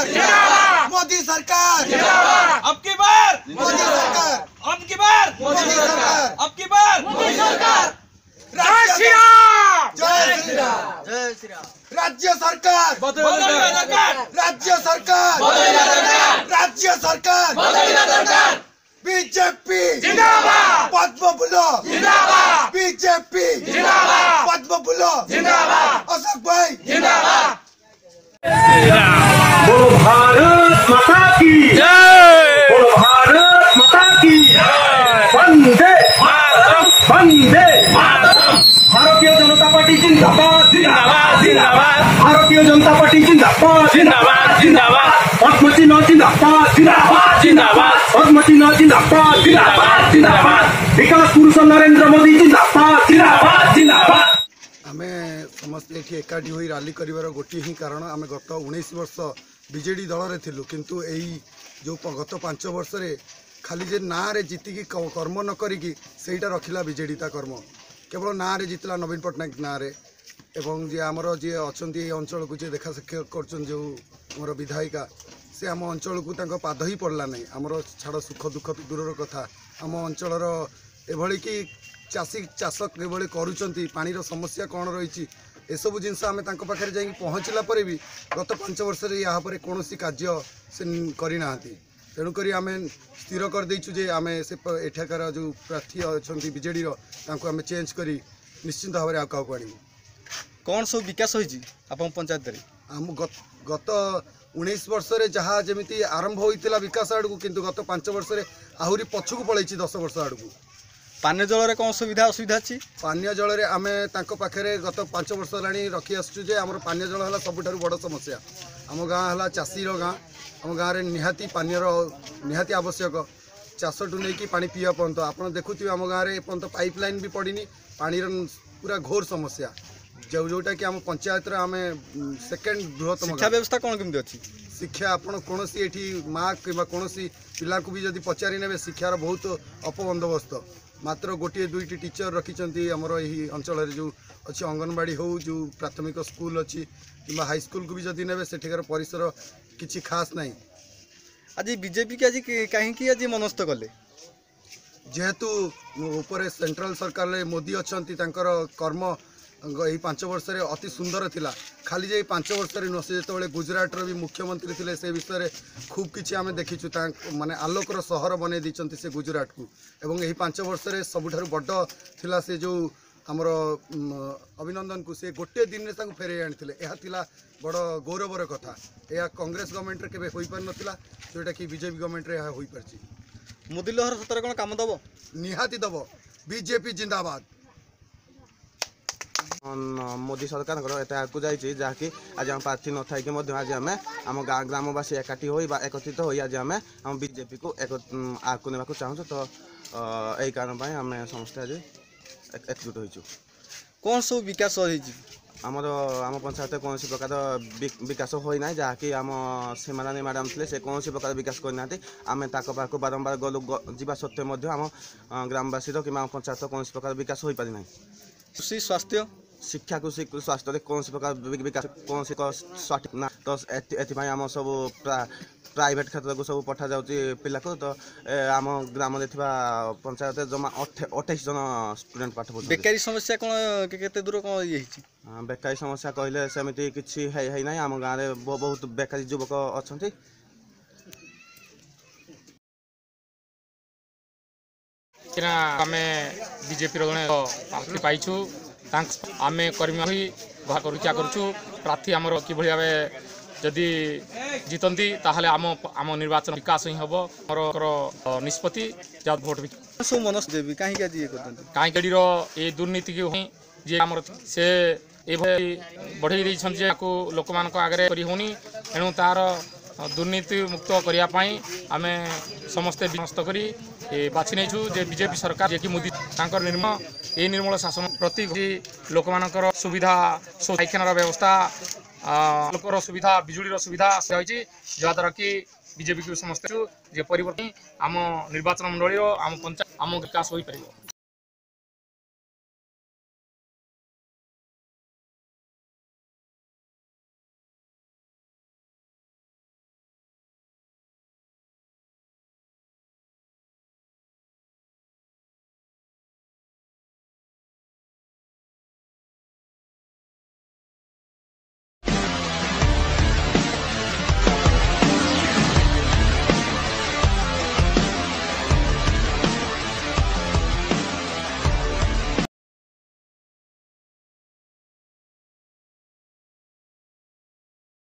जिंदाबाद, मोदी सरकार जिंदाबाद, अब की बार मोदी सरकार, अब की बार मोदी सरकार, अब की बार मोदी सरकार। जय श्री राम, जय श्री राम, जय श्री राम। राज्य सरकार बदलना सरकार, राज्य सरकार बदलना सरकार, राज्य सरकार बदलना सरकार। बीजेपी जिंदाबाद, पद्म फूलो जिंदाबाद, बीजेपी जिंदाबाद, पद्म फूलो जिंदाबाद, अशोक भाई जिंदाबाद। बोलो भारत माता की जय, बोलो भारत माता की जय, वंदे मातरम, वंदे मातरम। भारतीय जनता पार्टी जिंदाबाद, जिंदाबाद, जिंदाबाद, भारतीय जनता पार्टी जिंदाबाद, जिंदाबाद, जिंदाबाद, पद्मचिन्ह जिंदाबाद, जिंदाबाद, जिंदाबाद, पद्मचिन्ह जिंदाबाद, जिंदाबाद, जिंदाबाद, विकास पुरुष नरेंद्र मोदी जिंदाबाद, जिंदाबाद, जिंदाबाद। आमे समस्ते ये एकाठी हो रैली कर गोटे ही कारण आम गत 19 वर्ष बीजेडी दल में थिलु, किंतु यही जो गत 5 वर्ष रे खाली जे ना रे जीतिकी कर्म न करिकी सेटा रखिला बीजेडी ता कर्म केवल ना रे जीतला नवीन पट्टनायक ना रे एवं जे आमर जी अच्छा अंचल को जे देखा साक्षात कर जो आमर विधायिका से आम अंचल को तांको पाद ही पड़ला नहीं आमर छाड़ सुख दुख तो दूर कथा आम अंचलर एभली कि चाषी चाष किभली करुँच पानीर समस्या कौन रही एसबू जिनस आम पाखे जा पहुँचला भी गत 5 वर्ष यहाँ कौन कार्य से करना तेणुक आम स्थिर करदेचु जे आम से एठाकार जो प्रार्थी अच्छा बीजेडी आम चेंज कर निश्चिंत भाव में आगे आनू। कौन सब विकास होती पंचायत आम गत 19 वर्ष जहाँ जमी आरंभ होता विकास आड़ को किंतु गत 5 वर्ष आहरी पछक पलैी 10 वर्ष आड़ को। पानी जल कौन सुविधा असुविधा अच्छी पानी जल आम पाखे गत 5 वर्ष है रखी आसुचे आम पानी जल है सबुठ बड़ समस्या आम गाँ है चाषीर गाँ आम गाँव में निहाती पानी निहाती आवश्यक चाषटू नहीं पानी पीवा पर्यंत आप देखुए आम गाँव में पर्यंत पाइपलाइन भी पड़नी पानी पूरा घोर समस्या जोटा कि आम पंचायत आम सेकेंड बृहत्तम शिक्षा व्यवस्था कौन केमती अच्छी शिक्षा आपड़ कौन ये माँ कि कौन पिला भी जब पचारि ने शिक्षार बहुत अपबंदोबस्त मात्र गोटे दुईटी टीचर रखिंट आमर यही अंचल जो अच्छी अंगनवाड़ी हो जो प्राथमिक स्कूल अच्छी कि हाई स्कूल को भी जदि ने सेठिकार परिसर किसी खास ना। आज बीजेपी के आज कहीं आज मनस्थ कले जेहेतु ऊपर सेंट्रल सरकार मोदी अच्छा कर्म यही 5 वर्ष अति सुंदर थिला खाली जे 5 वर्ष नुह से जो गुजरात भी मुख्यमंत्री थे से विषय खूब किसी आम देखीचु माने आलोकर सहर बने दी से गुजरात को एवं यही 5 वर्ष सबुठ बड़ थिला से जो आमर अभिनंदन को से गोटे दिन में फेरे आनी यह बड़ गौरवर कथा यह कांग्रेस गवर्नमेंट रे केबे होई पार नथिला जोटा कि बीजेपी गवर्नमेंट रे होई पारछि। मोदी लहर सतर कौन काम दब निहाती दब बीजेपी जिंदाबाद। मोदी सरकार को जहाँकि आज आम प्रार्थी न थी आज आम आम ग्रामवासी एकाठी हो एकत्रित हो आज आम आम बीजेपी को आगे ने चाहूँ तो यही कारण आम समस्त आज एकजुट हो। कौन सब विकास आमर आम पंचायत कौन प्रकार विकास होना जहाँकि आम सीमारानी मैडम थे से कौन प्रकार विकास करना आम पाक बारंबार गलु जा सत्वे आम ग्रामवासी कि पंचायत कौन प्रकार विकास हो पारि ना। कृषि स्वास्थ्य शिक्षा कृषि स्वास्थ्य कौन प्रकार विकास कौन सठिक ना तो ये आम सब प्राइवेट क्षेत्र को सब पठा जाऊँगी पिला को तो आम ग्राम पंचायत जमा 28 जन स्टूडेंट पाठ पढ़ुछन। बेकारी समस्या कौन केते दूर कौन ये बेकारी समस्या कहले सेमती किछि है ना आम गाँव में बहुत बेकारी युवक अच्छा आम बीजेपी प्रार्थी पाइछु आम कर्मी करुचा करुचु प्रार्थी आमर कि भाव जदि जीतती ताहले आम आम निर्वाचन विकास ही हम आमर निष्पत्ति जहाँ भोट भी सब मनस देवी कहीं कहीं ये दुर्नीति की जी आम से बढ़े लोक मान आगे करनी तेणु तार दुर्नीति मुक्त करने आम समस्ते समस्त कर बाछि नहीं जे बीजेपी सरकार जे कि मोदी निर्मल शासन प्रति लोक मानकर सुविधा पाइखानार व्यवस्था लोकर सुविधा बिजुलीर सुविधा रही जहाद्वारा कि बीजेपी को समस्त जे परिवर्तन आम निर्वाचन मंडल आम पंचायत आम विकास हो पार।